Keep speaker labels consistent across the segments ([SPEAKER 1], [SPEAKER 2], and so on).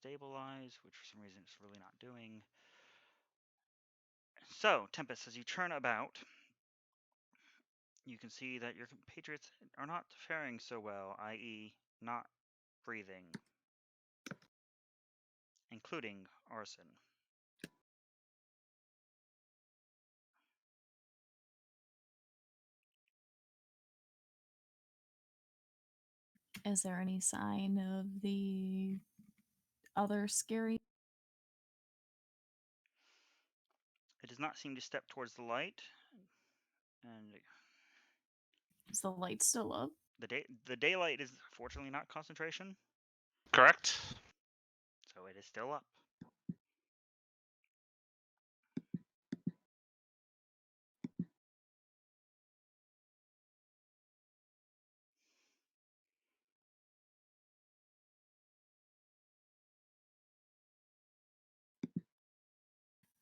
[SPEAKER 1] stabilize, which for some reason it's really not doing. So, Tempest, as you turn about, you can see that your compatriots are not faring so well, i.e., not breathing, including Arson.
[SPEAKER 2] Is there any sign of the other scary?
[SPEAKER 1] It does not seem to step towards the light, and
[SPEAKER 2] Is the light still up?
[SPEAKER 1] the daylight is fortunately not concentration,
[SPEAKER 3] Correct?
[SPEAKER 1] so it is still up.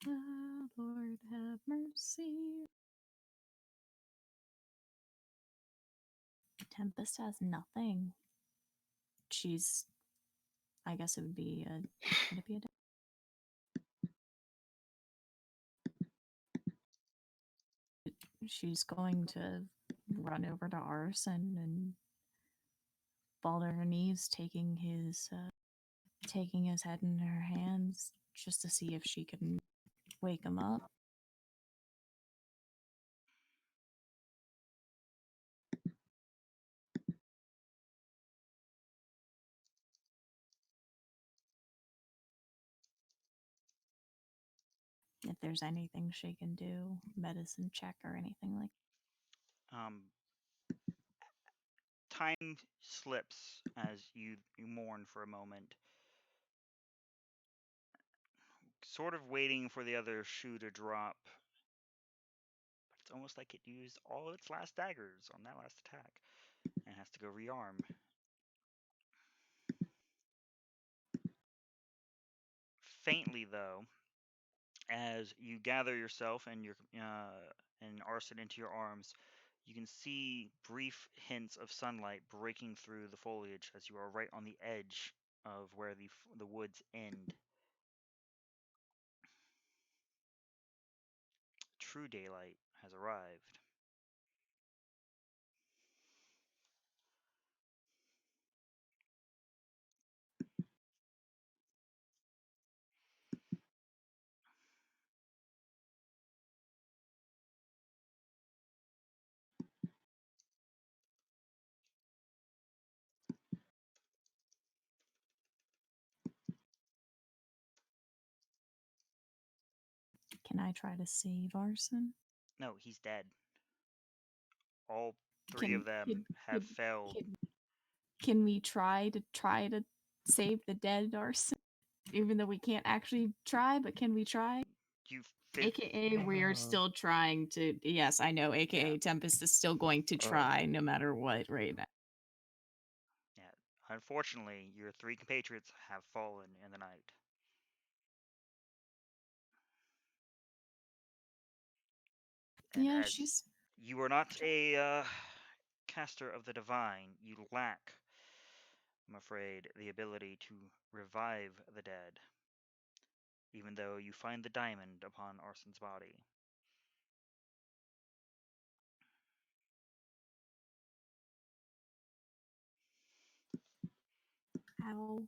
[SPEAKER 2] Ah, Lord have mercy. Tempest has nothing. She's, I guess it would be a, would it be a she's going to run over to Arson and fall to her knees, taking his head in her hands just to see if she can wake him up. If there's anything she can do, medicine check or anything like
[SPEAKER 1] Time slips as you mourn for a moment, sort of waiting for the other shoe to drop. But it's almost like it used all of its last daggers on that last attack and has to go rearm. Faintly, though, as you gather yourself and your and Arson into your arms, you can see brief hints of sunlight breaking through the foliage as you are right on the edge of where the woods end. True daylight has arrived.
[SPEAKER 2] Can I try to save Arson?
[SPEAKER 1] No, he's dead. All three of them have failed.
[SPEAKER 2] Can we try to save the dead Arson? Even though we can't actually try, but can we try? AKA, we are still trying to. Yes, I know. AKA, Tempest is still going to try no matter what right now.
[SPEAKER 1] Yeah. Unfortunately, your three compatriots have fallen in the night. And
[SPEAKER 2] Yeah,
[SPEAKER 1] as
[SPEAKER 2] she's.
[SPEAKER 1] you are not a caster of the divine, you lack, I'm afraid, the ability to revive the dead, even though you find the diamond upon Arson's body.
[SPEAKER 2] Ow.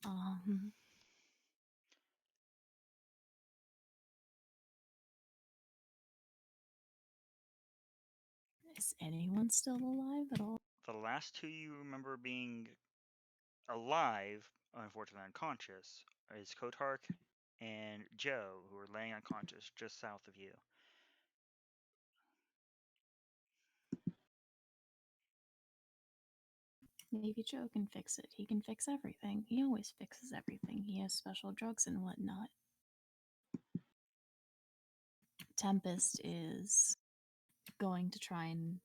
[SPEAKER 2] Um. Is anyone still alive at all?
[SPEAKER 1] The last two you remember being alive, unfortunately unconscious, is Kotark and Joe, who are laying unconscious just south of you.
[SPEAKER 2] Maybe Joe can fix it. He can fix everything. He always fixes everything. He has special drugs and whatnot. Tempest is going to try and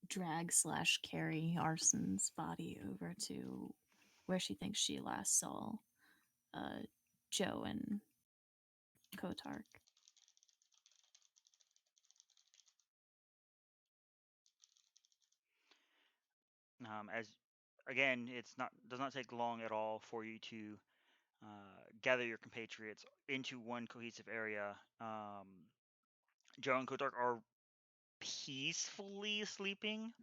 [SPEAKER 2] drag/carry Arson's body over to where she thinks she last saw Joe and Kotark.
[SPEAKER 1] As again, does not take long at all for you to gather your compatriots into one cohesive area. Joe and Kotark are peacefully sleeping,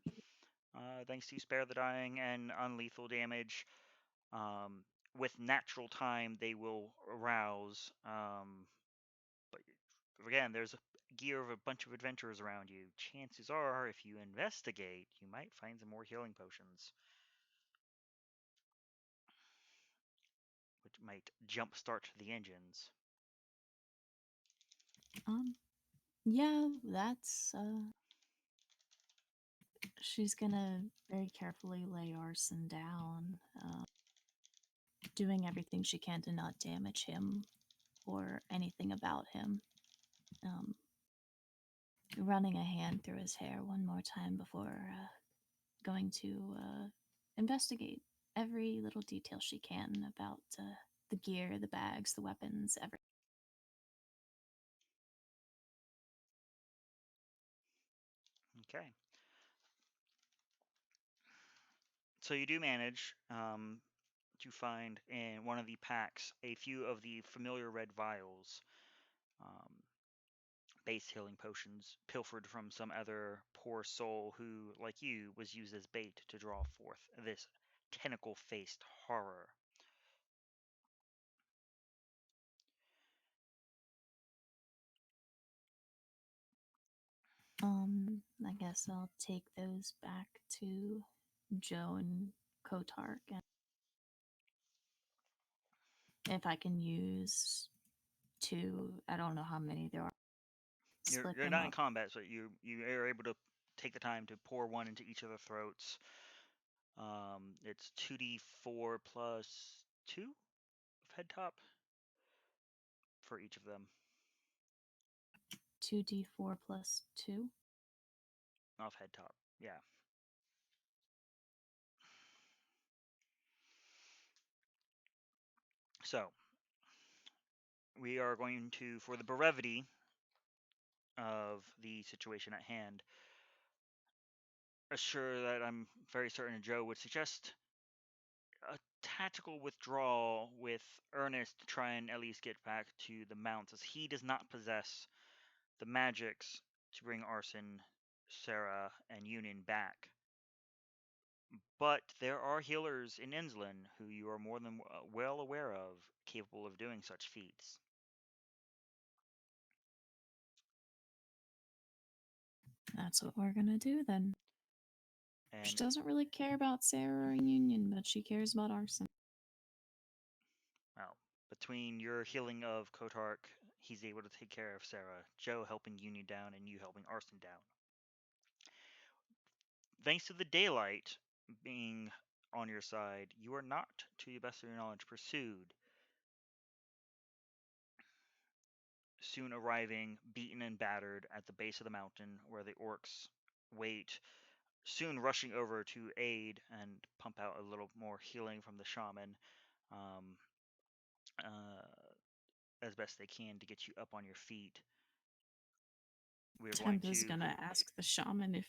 [SPEAKER 1] thanks to Spare the Dying and unlethal damage. With natural time, they will arouse. But again, there's a gear of a bunch of adventurers around you. Chances are, if you investigate, you might find some more healing potions, which might jumpstart the engines.
[SPEAKER 2] Yeah, that's she's gonna very carefully lay Arson down, doing everything she can to not damage him or anything about him. Um, Running a hand through his hair one more time before going to investigate every little detail she can about the gear, the bags, the weapons, everything.
[SPEAKER 1] Okay. So you do manage to find in one of the packs a few of the familiar red vials, um, base healing potions pilfered from some other poor soul who, like you, was used as bait to draw forth this tentacle-faced horror.
[SPEAKER 2] I guess I'll take those back to Joe and Kotark, and if I can use two, I don't know how many there are. Split
[SPEAKER 1] You're
[SPEAKER 2] them
[SPEAKER 1] not in
[SPEAKER 2] up.
[SPEAKER 1] combat, so you are able to take the time to pour one into each of their throats. It's 2d4 plus 2 of head top for each of them.
[SPEAKER 2] 2d4 plus 2.
[SPEAKER 1] Off head top, yeah. So we are going to, for the brevity of the situation at hand, assure that I'm very certain Joe would suggest a tactical withdrawal with Ernest to try and at least get back to the mounts, as he does not possess the magics to bring Arson, Sarah, and Union back. But there are healers in Innsland who you are more than well aware of, capable of doing such feats.
[SPEAKER 2] That's what we're gonna do then. She
[SPEAKER 1] And
[SPEAKER 2] doesn't really care about Sarah or Union, but she cares about Arson.
[SPEAKER 1] well, between your healing of Kotark, he's able to take care of Sarah, Joe helping Union down, and you helping Arson down. Thanks to the daylight being on your side, you are not, to the best of your knowledge, pursued. Soon arriving, beaten and battered, at the base of the mountain where the orcs wait, soon rushing over to aid and pump out a little more healing from the shaman, um, as best they can to get you up on your feet. We're going
[SPEAKER 2] Tempa's
[SPEAKER 1] to
[SPEAKER 2] gonna ask the shaman if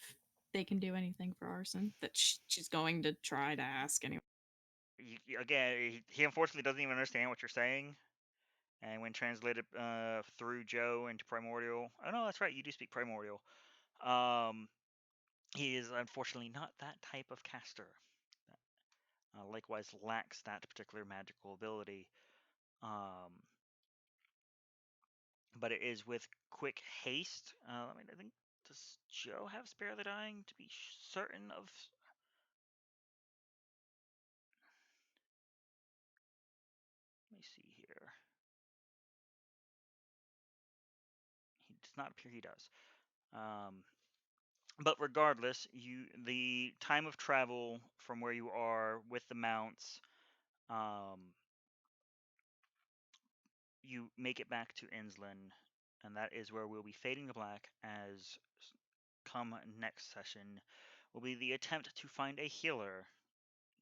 [SPEAKER 2] they can do anything for Arson. That she's going to try to ask anyway.
[SPEAKER 1] again. He unfortunately doesn't even understand what you're saying, and when translated through Joe into Primordial, oh no, that's right, you do speak Primordial. Um, he is unfortunately not that type of caster. Likewise, lacks that particular magical ability. Um, but it is with quick haste. I think, does Joe have Spare the Dying to be certain of? Let me see here. He does not appear he does. Um, but regardless, the time of travel from where you are with the mounts, um, you make it back to Innsland, and that is where we'll be fading to black as come next session will be the attempt to find a healer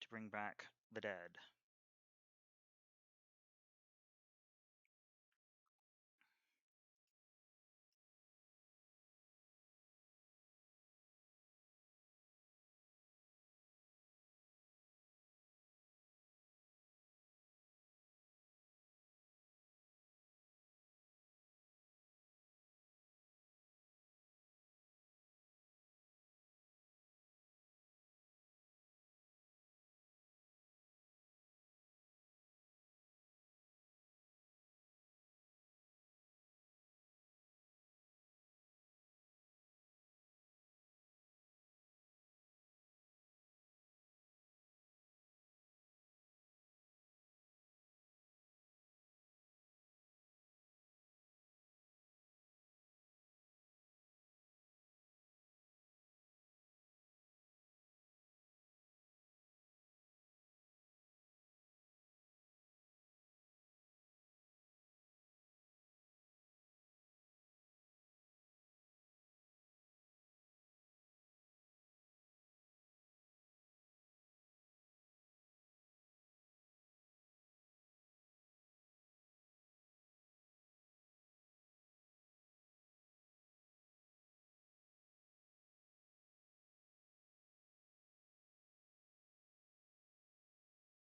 [SPEAKER 1] to bring back the dead.